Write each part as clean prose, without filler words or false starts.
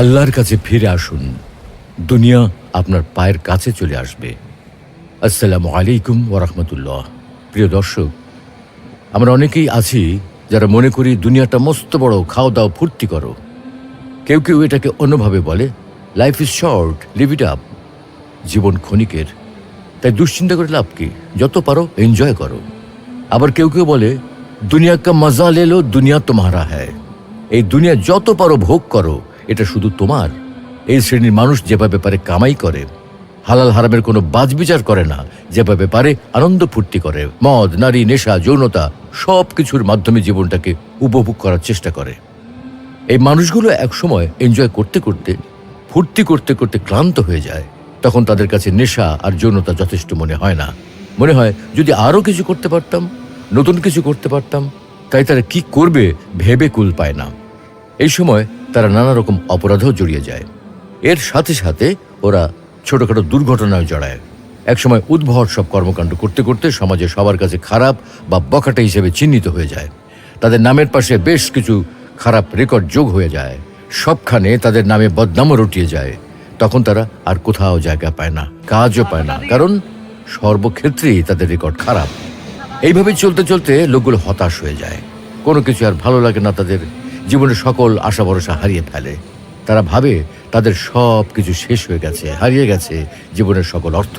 আল্লাহর কাছে ফিরে আসুন, দুনিয়া আপনার পায়ের কাছে চলে আসবে। আসসালামু আলাইকুম ওয়া রাহমাতুল্লাহ। প্রিয় দর্শক, আমরা অনেকেই আছি যারা মনে করি দুনিয়াটা মস্ত বড়, খাও দাও ফুর্তি করো। কেউ কেউ এটাকে অন্যভাবে বলে, life is short, live it up. জীবন ক্ষণিকের, তাই দুশ্চিন্তা করে লাভ কি, যত পারো এনজয় করো। আবার কেউ কেউ বলে, দুনিয়া কা মজা লে লো, দুনিয়া তোমারা হ্যায়। এই দুনিয়া যত পারো ভোগ করো, এটা শুধু তোমার। এই শ্রেণীর মানুষ যেভাবে পারে কামাই করে, হালাল হারামের কোনো বাজবিচার করে না, যেভাবে পারে আনন্দ ফুর্তি করে, মদ, নারী, নেশা, যৌনতা সব কিছুর মাধ্যমে জীবনটাকে উপভোগ করার চেষ্টা করে। এই মানুষগুলো একসময় এনজয় করতে করতে, ফুর্তি করতে করতে ক্লান্ত হয়ে যায়। তখন তাদের কাছে নেশা আর যৌনতা যথেষ্ট মনে হয় না। মনে হয় যদি আরও কিছু করতে পারতাম, নতুন কিছু করতে পারতাম। তাই তারা কি করবে ভেবে কুল পায় না। এই সময় তারা নানা রকম অপরাধেও জড়িয়ে যায়। এর সাথে সাথে ওরা ছোটখাটো দুর্ঘটনায় জড়ায়। একসময় উদ্ভট সব কর্মকাণ্ড করতে করতে সমাজে সবার কাছে খারাপ বা বখাটে হিসেবে চিহ্নিত হয়ে যায়। তাদের নামের পাশে বেশ কিছু খারাপ রেকর্ড যোগ হয়ে যায়। সবখানে তাদের নামে বদনামও রটিয়ে যায়। তখন তারা আর কোথাও জায়গা পায় না, কাজও পায় না, কারণ সর্বক্ষেত্রেই তাদের রেকর্ড খারাপ। এইভাবে চলতে চলতে লোকগুলো হতাশ হয়ে যায়। কোনো কিছু আর ভালো লাগে না তাদের। জীবনের সকল আশা ভরসা হারিয়ে ফেলে। তারা ভাবে তাদের সব কিছু শেষ হয়ে গেছে, হারিয়ে গেছে জীবনের সকল অর্থ।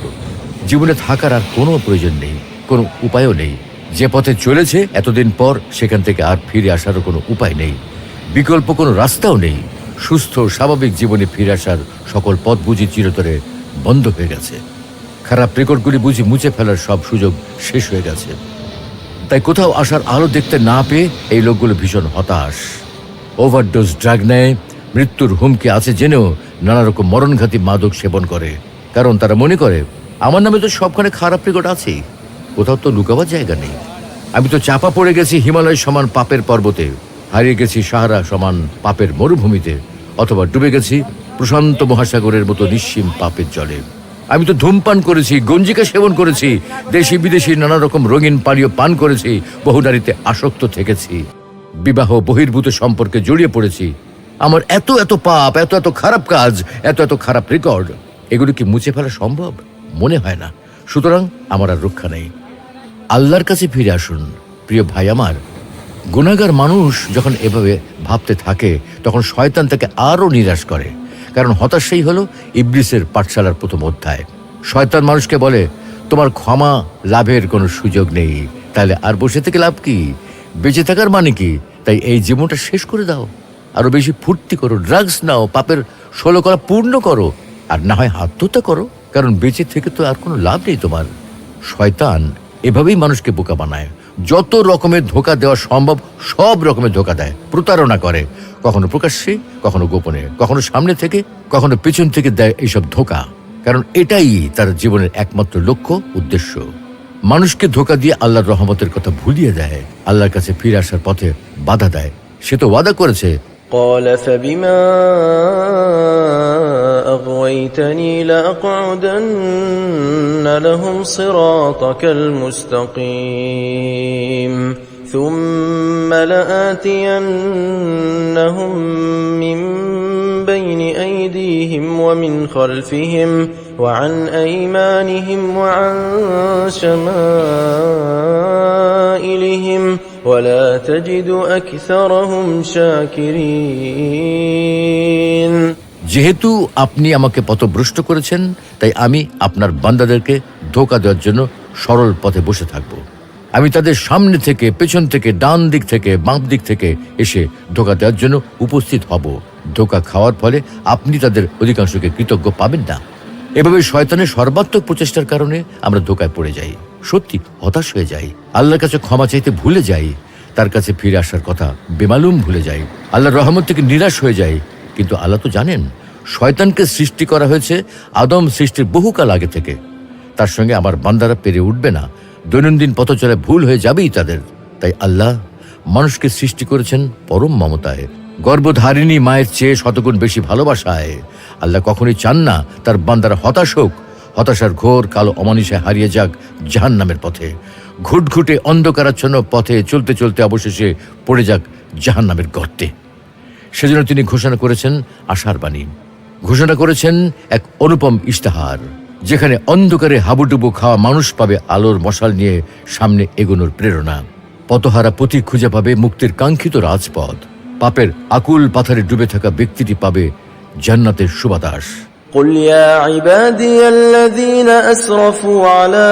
জীবনে থাকার আর কোনো প্রয়োজন নেই, কোনো উপায়ও নেই। যে পথে চলেছে এতদিন পর, সেখান থেকে আর ফিরে আসারও কোনো উপায় নেই, বিকল্প কোনো রাস্তাও নেই। সুস্থ স্বাভাবিক জীবনে ফিরে আসার সকল পথ বুঝি চিরতরে বন্ধ হয়ে গেছে। খারাপ রেকর্ডগুলি বুঝি মুছে ফেলার সব সুযোগ শেষ হয়ে গেছে। তাই কোথাও আসার আলো দেখতে না পেয়ে এই লোকগুলো ভীষণ হতাশ। ওভারডোজ ড্রাগ নেয়, মৃত্যুর হুমকি আছে জেনেও নানা রকম মরণঘাতী মাদক সেবন করে। কারণ তারা মনে করে, আমার নামে তো সবখানে খারাপ রেকর্ড আছেই, কোথাও তো লুকাবার জায়গা নেই। আমি তো চাপা পড়ে গেছি হিমালয় সমান পাপের পর্বতে, হারিয়ে গেছি সাহারা সমান পাপের মরুভূমিতে, অথবা ডুবে গেছি প্রশান্ত মহাসাগরের মতো নিঃসীম পাপের জলে। আমি তো ধূমপান করেছি, গঞ্জিকা সেবন করেছি, দেশি বিদেশি নানা রকম রঙিন পানীয় পান করেছি, বহু নারীতে আসক্ত থেকেছি, বিবাহ বহির্ভূত সম্পর্কে জড়িয়ে পড়েছি। আমার এত এত পাপ, এত এত খারাপ কাজ, এত এত খারাপ রেকর্ড, এগুলো কি মুছে ফেলা সম্ভব? মনে হয় না। সুতরাং আমার আর রক্ষা নেই। আল্লাহর কাছে ফিরে আসুন প্রিয় ভাই আমার। গুনাহগার মানুষ যখন এভাবে ভাবতে থাকে, তখন শয়তান তাকে আরও নিরাশ করে। কারণ হতাশাই হলো ইবলিসের পাঠশালার প্রথম অধ্যায়। শয়তান মানুষকে বলে, তোমার ক্ষমা লাভের কোনো সুযোগ নেই, তাহলে আর বসে থেকে লাভ কি? বেঁচে থাকার মানে কি? তাই এই জীবনটা শেষ করে দাও, আরো বেশি ফুর্তি করো, ড্রাগস নাও, পাপের 16 করা পূর্ণ করো, আর না হয় আত্মহত্যা করো, কারণ বেঁচে থেকে তো আর কোনো লাভ নেই তোমার। শয়তান এভাবেই মানুষকে বোকা বানায়। যত রকমের ধোঁকা দেওয়া সম্ভব সব রকমের ধোঁকা দেয়, প্রতারণা করে, কখনো প্রকাশ্যে, কখনো গোপনে, কখনো সামনে থেকে, কখনো পেছন থেকে দেয় এইসব ধোঁকা। কারণ এটাই তার জীবনের একমাত্র লক্ষ্য, উদ্দেশ্য। মানুষকে ধোঁকা দিয়ে আল্লাহর রহমতের কথা ভুলিয়ে দেয়, আল্লাহর কাছে ফিরে আসার পথে বাধা দেয়। সে তো ওয়াদা করেছে, قال فبما أغويتني لأقعدن لهم صراطك المستقيم ثم لآتينهم من بين أيديهم ومن خلفهم وعن أيمانهم وعن شمائلهم ولا تجد أكثرهم شاكرين। যেহেতু আপনি আমাকে পথভ্রষ্ট করেছেন, তাই আমি আপনার বান্দাদেরকে ধোঁকা দেওয়ার জন্য সরল পথে বসে থাকব। আমি তাদের সামনে থেকে, পেছন থেকে, ডান দিক থেকে, বাম দিক থেকে এসে ধোঁকা দেওয়ার জন্য উপস্থিত হব। ধোঁকা খাওয়ার ফলে আপনি তাদের অধিকাংশকে কৃতজ্ঞ পাবেন না। এভাবে শয়তানের সর্বাত্মক প্রচেষ্টার কারণে আমরা ধোঁকায় পড়ে যাই, সত্যি হতাশ হয়ে যাই, আল্লাহর কাছে ক্ষমা চাইতে ভুলে যাই, তার কাছে ফিরে আসার কথা বেমালুম ভুলে যাই, আল্লাহর রহমত থেকে নিরাশ হয়ে যাই। কিন্তু আল্লাহ তো জানেন, শয়তানকে সৃষ্টি করা হয়েছে আদম সৃষ্টির বহুকাল আগে থেকে। তার সঙ্গে আমার বান্দারা পেরে উঠবে না, দৈনন্দিন পথ চলে ভুল হয়ে যাবেই তাদের। তাই আল্লাহ মানুষকে সৃষ্টি করেছেন পরম মমতায়, গর্ভধারিণী মায়ের চেয়ে শতগুণ বেশি ভালোবাসায়। আল্লাহ কখনোই চান না তার বান্দারা হতাশ হোক, হতাশার ঘোর কালো অমানিসায় হারিয়ে যাক জাহান্নামের পথে। ঘুটঘুটে অন্ধকারাচ্ছন্ন পথে চলতে চলতে অবশেষে পড়ে যাক জাহান্নামের গর্তে। সেজন্য তিনি ঘোষণা করেছেন আশার বাণী, ঘোষণা করেছেন এক অনুপম ইশতেহার, যেখানে অন্ধকারে হাবুডুবু খাওয়া মানুষ পাবে আলোর মশাল নিয়ে সামনে এগোনোর প্রেরণা। পথহারা পথিক খুঁজে পাবে মুক্তির কাঙ্ক্ষিত রাজপথ। পাপের আকুল পাথারে ডুবে থাকা ব্যক্তিটি পাবে জান্নাতের সুবাতাস। قل يا عبادي الذين أسرفوا على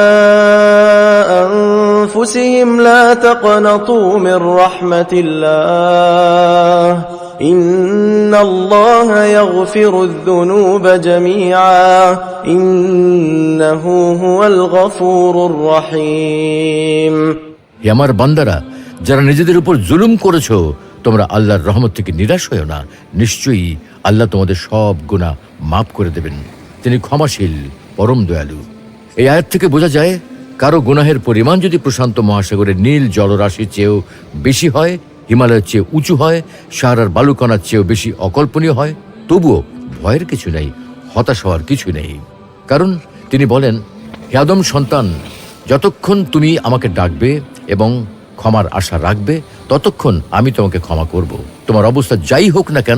أنفسهم لا تقنطوا من رحمة الله إن الله يغفر الذنوب جميعا إنه هو الغفور الرحيم। হে আমার বান্দারা, যারা নিজেদের উপর জুলুম করেছো, তোমরা আল্লাহর রহমত থেকে নিরাশ হয়ো না। নিশ্চয়ই আল্লাহ তোমাদের সব গুনাহ মাফ করে দেবেন। তিনি ক্ষমাশীল, পরম দয়ালু। এই আয়াত থেকে বোঝা যায়, কারো গুনাহের পরিমাণ যদি প্রশান্ত মহাসাগরের নীল জলরাশির চেয়েও বেশি হয়, হিমালয়ের চেয়ে উঁচু হয়, সাহারার বালুকণার চেয়েও বেশি অকল্পনীয় হয়, তবুও ভয়ের কিছু নেই, হতাশ হওয়ার কিছু নেই। কারণ তিনি বলেন, হে আদম সন্তান, যতক্ষণ তুমি আমাকে ডাকবে এবং ক্ষমার আশা রাখবে, ততক্ষণ আমি তোমাকে ক্ষমা করব। তোমার অবস্থা যাই হোক না কেন,